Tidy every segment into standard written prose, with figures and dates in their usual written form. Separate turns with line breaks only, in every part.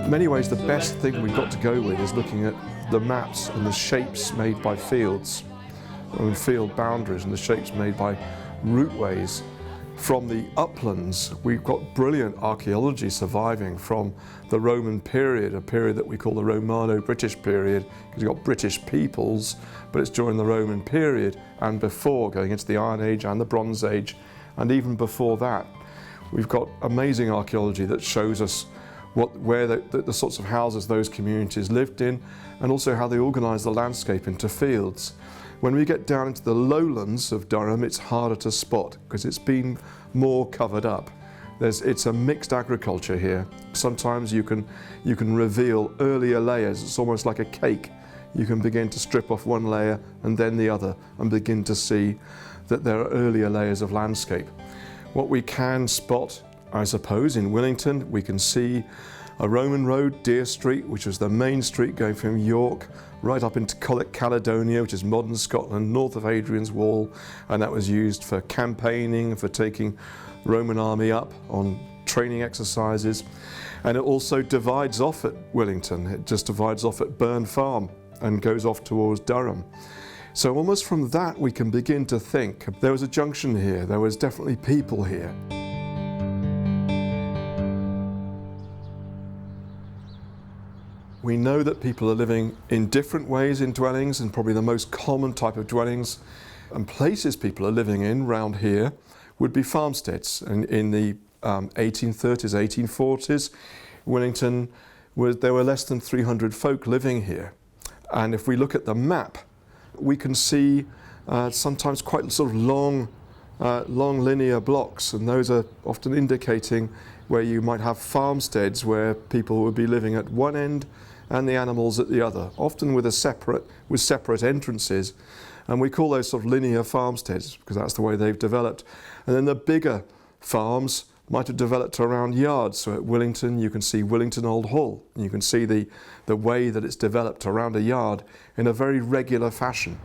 In many ways, the best thing we've got to go with is looking at the maps and the shapes made by fields, and field boundaries, and the shapes made by routeways. From the uplands, we've got brilliant archaeology surviving from the Roman period, a period that we call the Romano-British period, because you've got British peoples, but it's during the Roman period and before, going into the Iron Age and the Bronze Age, and even before that. We've got amazing archaeology that shows us where the sorts of houses those communities lived in, and also how they organised the landscape into fields. When we get down into the lowlands of Durham, it's harder to spot because it's been more covered up. It's a mixed agriculture here. Sometimes you can reveal earlier layers. It's almost like a cake. You can begin to strip off one layer and then the other and begin to see that there are earlier layers of landscape. What we can spot, I suppose, in Willington, we can see a Roman road, Deer Street, which was the main street going from York right up into Caledonia, which is modern Scotland, north of Hadrian's Wall, and that was used for campaigning, for taking the Roman army up on training exercises. And it also divides off at Willington. It just divides off at Burn Farm and goes off towards Durham. So almost from that we can begin to think there was a junction here, there was definitely people here. We know that people are living in different ways in dwellings, and probably the most common type of dwellings and places people are living in round here would be farmsteads. And in the 1830s, 1840s, Willington, there were less than 300 folk living here. And if we look at the map, we can see sometimes quite sort of long linear blocks, and those are often indicating where you might have farmsteads where people would be living at one end and the animals at the other, often with separate entrances, and we call those sort of linear farmsteads because that's the way they've developed. And then the bigger farms might have developed around yards. So at Willington, you can see Willington Old Hall, and you can see the way that it's developed around a yard in a very regular fashion.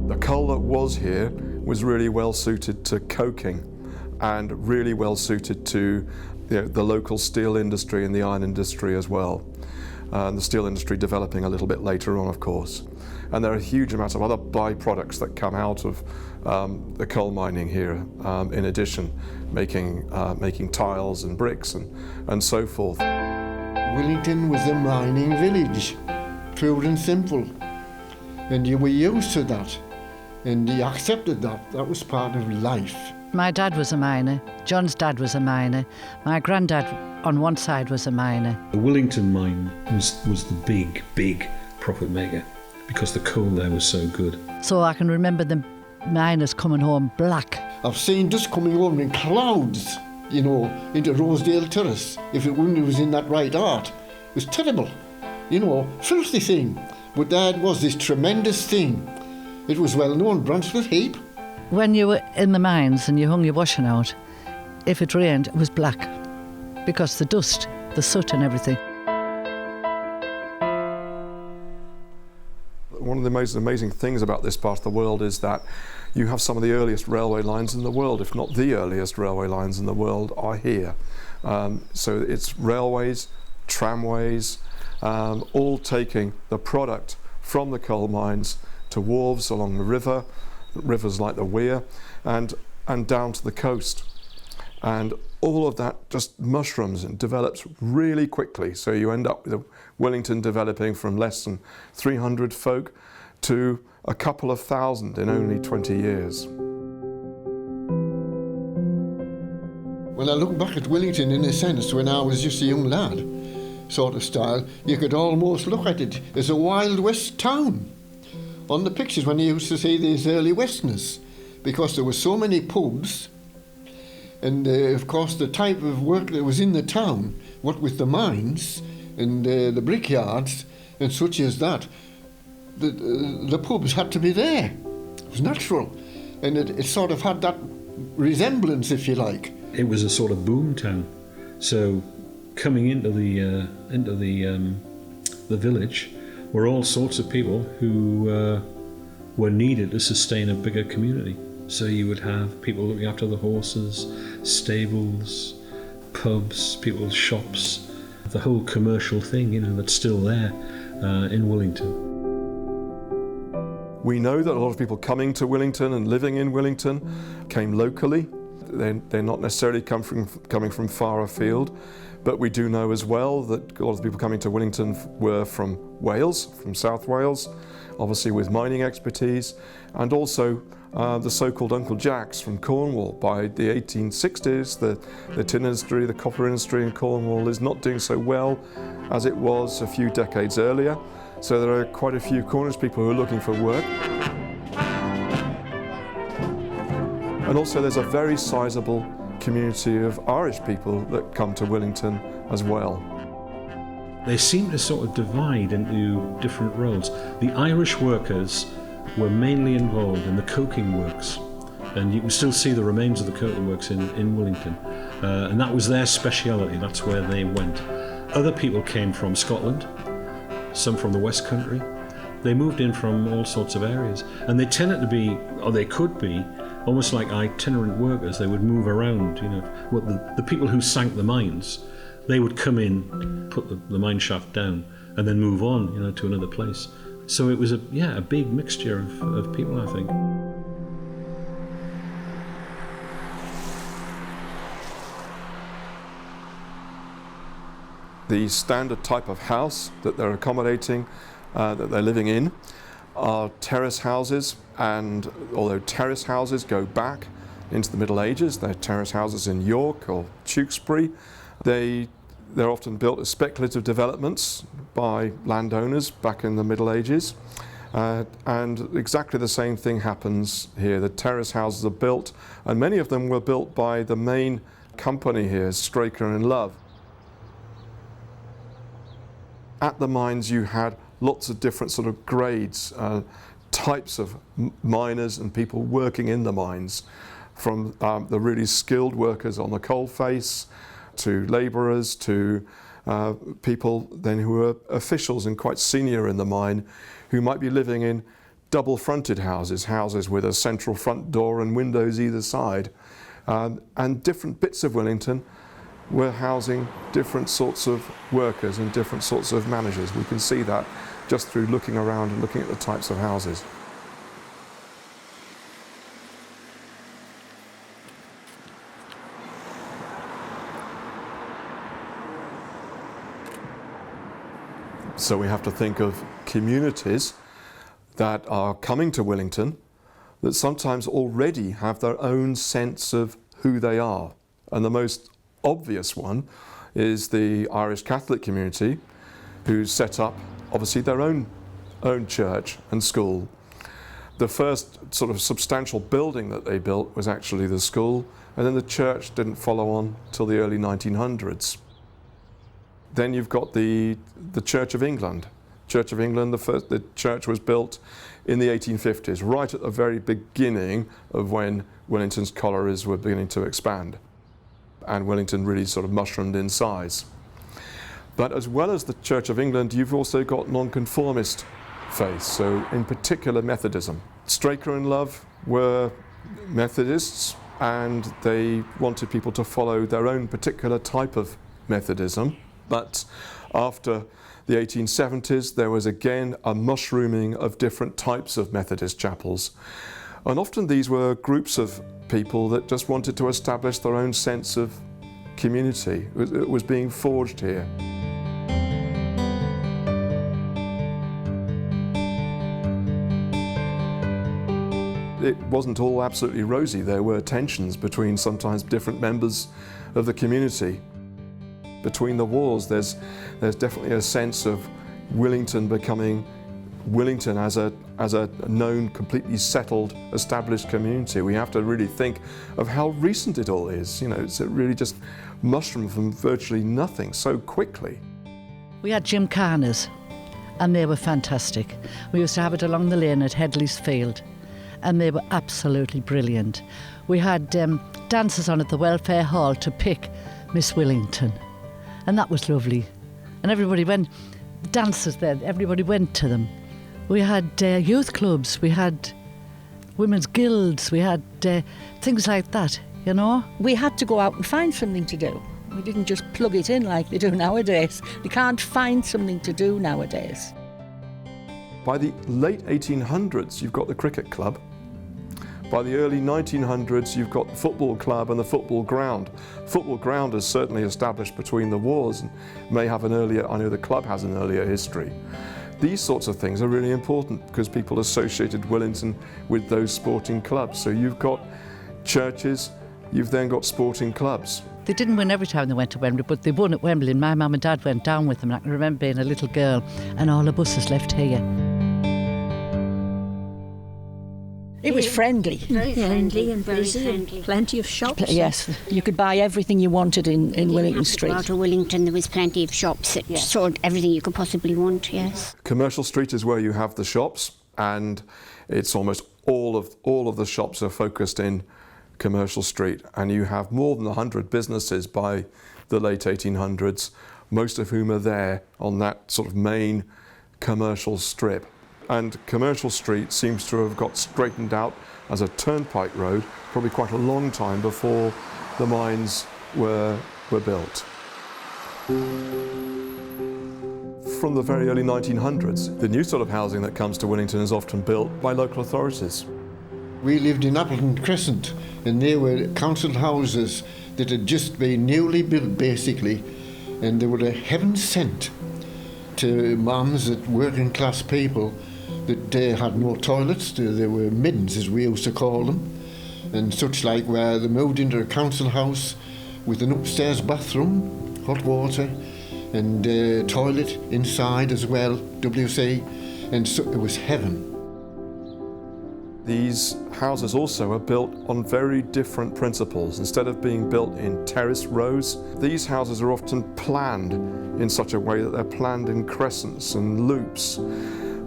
The coal that was here was really well suited to coking and really well suited to the local steel industry and the iron industry as well. The steel industry developing a little bit later on, of course. And there are a huge amount of other byproducts that come out of the coal mining here, in addition, making tiles and bricks and so forth.
Willington was a mining village, pure and simple, and you were used to that. And he accepted that. That was part of life.
My dad was a miner. John's dad was a miner. My granddad on one side was a miner.
The Willington mine was the big profit maker because the coal there was so good.
So I can remember the miners coming home black.
I've seen dust coming over in clouds, into Rosedale Terrace. If it was in that right art, it was terrible, filthy thing. But Dad was this tremendous thing. It was well known, Bransford Heap.
When you were in the mines and you hung your washing out, if it rained, it was black because the dust, the soot and everything.
One of the most amazing things about this part of the world is that you have some of the earliest railway lines in the world, if not the earliest railway lines in the world, are here. So it's railways, tramways, all taking the product from the coal mines to wharves along the river, rivers like the Wear, and down to the coast. And all of that just mushrooms and develops really quickly. So you end up with Willington developing from less than 300 folk to a couple of thousand in only 20 years.
When I look back at Willington, in a sense, when I was just a young lad, sort of style, you could almost look at it as a Wild West town. On the pictures when you used to see these early Westerners, because there were so many pubs, and of course the type of work that was in the town, what with the mines and the brickyards and such as that, the pubs had to be there. It was natural. And it sort of had that resemblance, if you like.
It was a sort of boom town. So coming into the village were all sorts of people who were needed to sustain a bigger community. So you would have people looking after the horses, stables, pubs, people's shops, the whole commercial thing, that's still there in Willington.
We know that a lot of people coming to Willington and living in Willington came locally. They're not necessarily coming from far afield, but we do know as well that a lot of the people coming to Willington were from Wales, from South Wales, obviously with mining expertise, and also the so-called Uncle Jacks from Cornwall. By the 1860s, the tin industry, the copper industry in Cornwall is not doing so well as it was a few decades earlier. So there are quite a few Cornish people who are looking for work. And also there's a very sizable community of Irish people that come to Willington as well.
They seem to sort of divide into different roles. The Irish workers were mainly involved in the coking works, and you can still see the remains of the coking works in Willington, and that was their speciality. That's where they went. Other people came from Scotland, some from the West Country. They moved in from all sorts of areas, and they tended to be, or they could be, almost like itinerant workers. They would move around. The people who sank the mines, they would come in, put the mine shaft down, and then move on, to another place. So it was a big mixture of people, I think.
The standard type of house that they're accommodating, that they're living in, are terrace houses, and although terrace houses go back into the Middle Ages, they're terrace houses in York or Tewkesbury. They're often built as speculative developments by landowners back in the Middle Ages. And exactly the same thing happens here. The terrace houses are built, and many of them were built by the main company here, Straker and Love. At the mines you had lots of different sort of grades, types of miners and people working in the mines, from the really skilled workers on the coalface, to labourers, to people then who were officials and quite senior in the mine, who might be living in double-fronted houses with a central front door and windows either side. And different bits of Willington were housing different sorts of workers and different sorts of managers. We can see that just through looking around and looking at the types of houses. So we have to think of communities that are coming to Willington that sometimes already have their own sense of who they are. And the most obvious one is the Irish Catholic community, who set up obviously their own church and school. The first sort of substantial building that they built was actually the school, and then the church didn't follow on till the early 1900s. Then you've got the Church of England. Church of England, the church was built in the 1850s, right at the very beginning of when Willington's collieries were beginning to expand, and Willington really sort of mushroomed in size. But as well as the Church of England, you've also got nonconformist faith, so in particular Methodism. Straker and Love were Methodists, and they wanted people to follow their own particular type of Methodism. But after the 1870s, there was again a mushrooming of different types of Methodist chapels. And often these were groups of people that just wanted to establish their own sense of community. It was being forged here. It wasn't all absolutely rosy. There were tensions between sometimes different members of the community. Between the wars, there's definitely a sense of Willington becoming Willington as a known, completely settled, established community. We have to really think of how recent it all is. It's really just mushroomed from virtually nothing so quickly.
We had Jim Carner's, and they were fantastic. We used to have it along the lane at Headley's Field, and they were absolutely brilliant. We had dances on at the welfare hall to pick Miss Willington, and that was lovely. And everybody went, dances there, everybody went to them. We had youth clubs, we had women's guilds, we had things like that, you know.
We had to go out and find something to do. We didn't just plug it in like they do nowadays. They can't find something to do nowadays.
By the late 1800s, you've got the cricket club. By the early 1900s, you've got the football club and the football ground. Football ground is certainly established between the wars and may have an earlier, I know the club has an earlier history. These sorts of things are really important because people associated Willington with those sporting clubs. So you've got churches, you've then got sporting clubs.
They didn't win every time they went to Wembley, but they won at Wembley, and my mum and dad went down with them. And I can remember being a little girl and all the buses left here.
It was friendly.
Very friendly and busy, and plenty of shops.
Yes, you could buy everything you wanted in Willington Street.
Out of Willington, there was plenty of shops that sold everything you could possibly want, yes.
Commercial Street is where you have the shops, and it's almost all of the shops are focused in Commercial Street, and you have more than 100 businesses by the late 1800s, most of whom are there on that sort of main commercial strip. And Commercial Street seems to have got straightened out as a turnpike road probably quite a long time before the mines were built. From the very early 1900s, the new sort of housing that comes to Willington is often built by local authorities.
We lived in Appleton Crescent, and they were council houses that had just been newly built, basically, and they were a heaven sent to mums, that working class people, that had no toilets. They were middens, as we used to call them, and such like, where they moved into a council house with an upstairs bathroom, hot water, and toilet inside as well, WC, and so it was heaven.
These houses also are built on very different principles. Instead of being built in terrace rows, these houses are often planned in such a way that they're planned in crescents and loops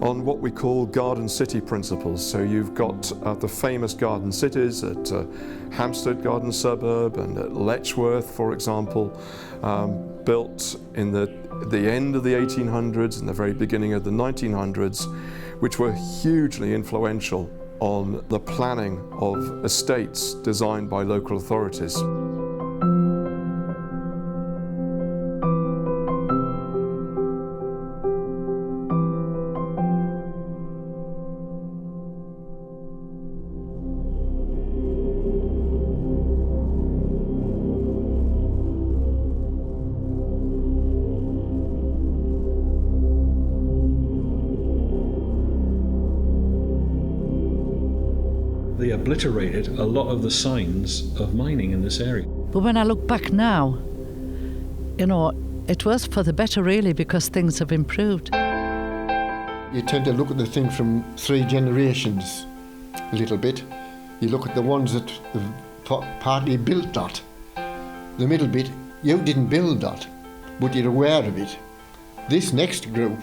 on what we call garden city principles. So you've got the famous garden cities at Hampstead Garden Suburb and at Letchworth, for example, built in the end of the 1800s and the very beginning of the 1900s, which were hugely influential on the planning of estates designed by local authorities.
They obliterated a lot of the signs of mining in this area.
But when I look back now, you know, it was for the better really, because things have improved.
You tend to look at the thing from 3 generations a little bit. You look at the ones that have partly built that. The middle bit, you didn't build that, but you're aware of it. This next group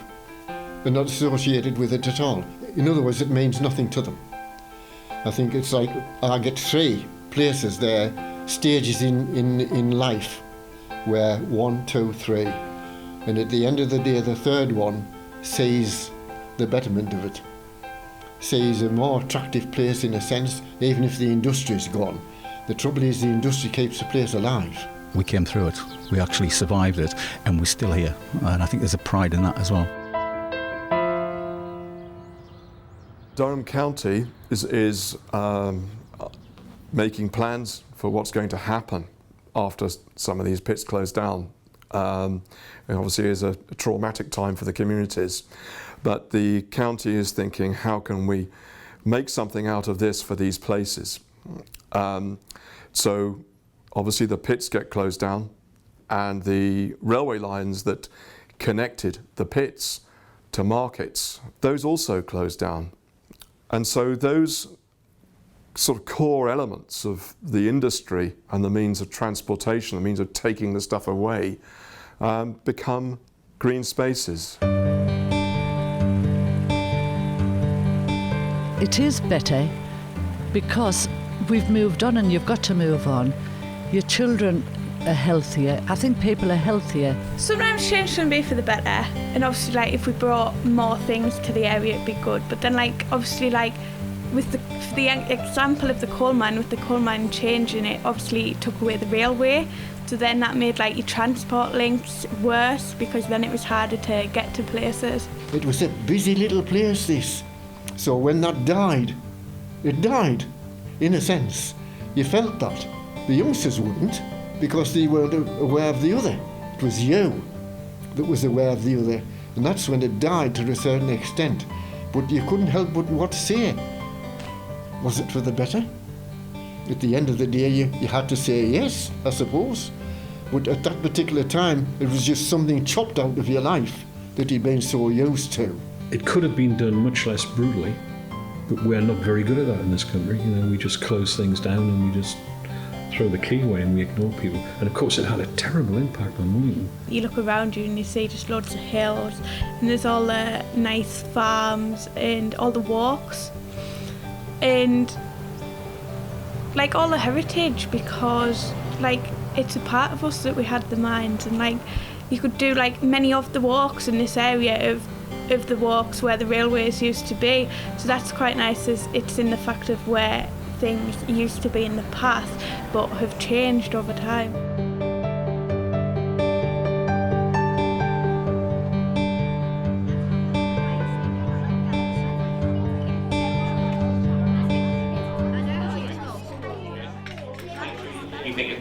are not associated with it at all. In other words, it means nothing to them. I think it's like I get 3 places there, stages in life, where 1, 2, 3, and at the end of the day, the third one sees the betterment of it, sees a more attractive place in a sense, even if the industry's gone. The trouble is the industry keeps the place alive.
We came through it, we actually survived it, and we're still here, and I think there's a pride in that as well.
Durham County is making plans for what's going to happen after some of these pits close down. And obviously it's a traumatic time for the communities, but the county is thinking, how can we make something out of this for these places? So obviously the pits get closed down, and the railway lines that connected the pits to markets, those also closed down. And so those sort of core elements of the industry and the means of transportation, the means of taking the stuff away, become green spaces.
It is better because we've moved on and you've got to move on. Your children are healthier. I think people are healthier.
Sometimes change can be for the better, and obviously like if we brought more things to the area it'd be good, but then like obviously like with the example of the coal mine, with the coal mine changing it, obviously it took away the railway, so then that made like your transport links worse, because then it was harder to get to places.
It was a busy little place, this. So when that died, it died, in a sense. You felt that. The youngsters wouldn't, because they weren't aware of the other. It was you that was aware of the other, and that's when it died to a certain extent. But you couldn't help but what to say. Was it for the better? At the end of the day, you had to say yes, I suppose. But at that particular time, it was just something chopped out of your life that you'd been so used to.
It could have been done much less brutally, but we're not very good at that in this country. You know, we just close things down and we just throw the key away and we ignore people. And of course it had a terrible impact on Willington.
You look around you and you see just loads of hills, and there's all the nice farms and all the walks and like all the heritage, because like it's a part of us that we had the mines, and like you could do like many of the walks in this area of the walks where the railways used to be. So that's quite nice, as it's in the fact of where things used to be in the past but have changed over time.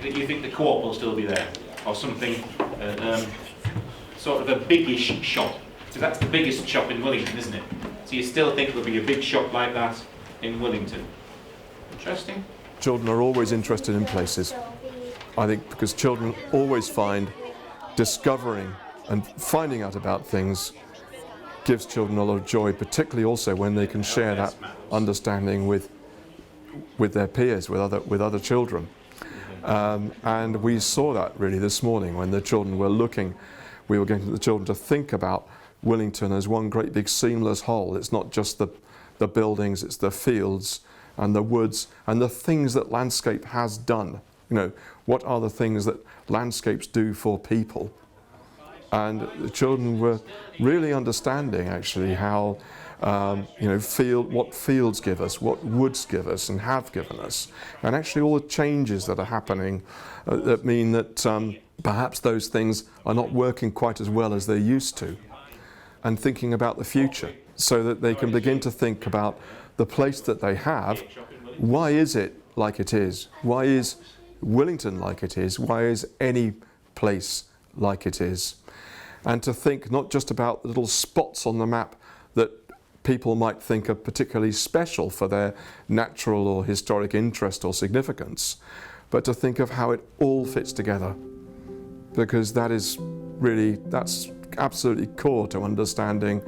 You think the co-op will still be there, or something, sort of a biggish shop? Because that's the biggest shop in Willington, isn't it? So you still think there'll be a big shop like that in Willington? Interesting.
Children are always interested in places. I think because children always find discovering and finding out about things gives children a lot of joy, particularly also when they can share that understanding with their peers, with other children. And we saw that really this morning when the children were looking. We were getting the children to think about Willington as one great big seamless whole. It's not just the buildings, it's the fields and the woods and the things that landscape has done. You know, what are the things that landscapes do for people? And the children were really understanding actually how what fields give us, what woods give us and have given us, and actually all the changes that are happening that mean that perhaps those things are not working quite as well as they used to, and thinking about the future so that they can begin to think about the place that they have. Why is it like it is? Why is Willington like it is? Why is any place like it is? And to think not just about the little spots on the map that people might think are particularly special for their natural or historic interest or significance, but to think of how it all fits together, because that's absolutely core to understanding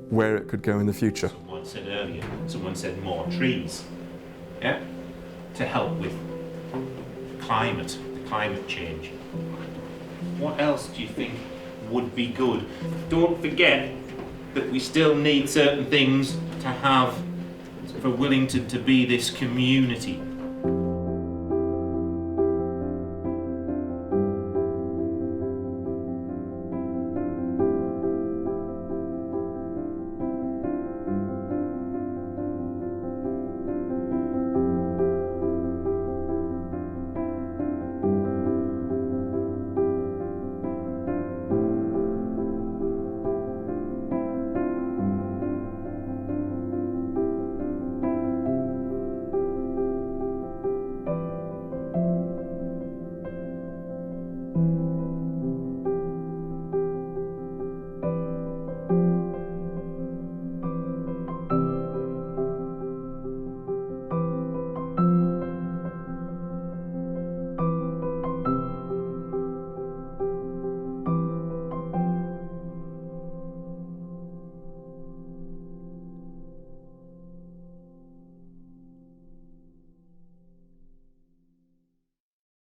where it could go in the future.
Someone said earlier, someone said more trees, yeah, to help with the climate change. What else do you think would be good? Don't forget that we still need certain things to have for Willington to be this community.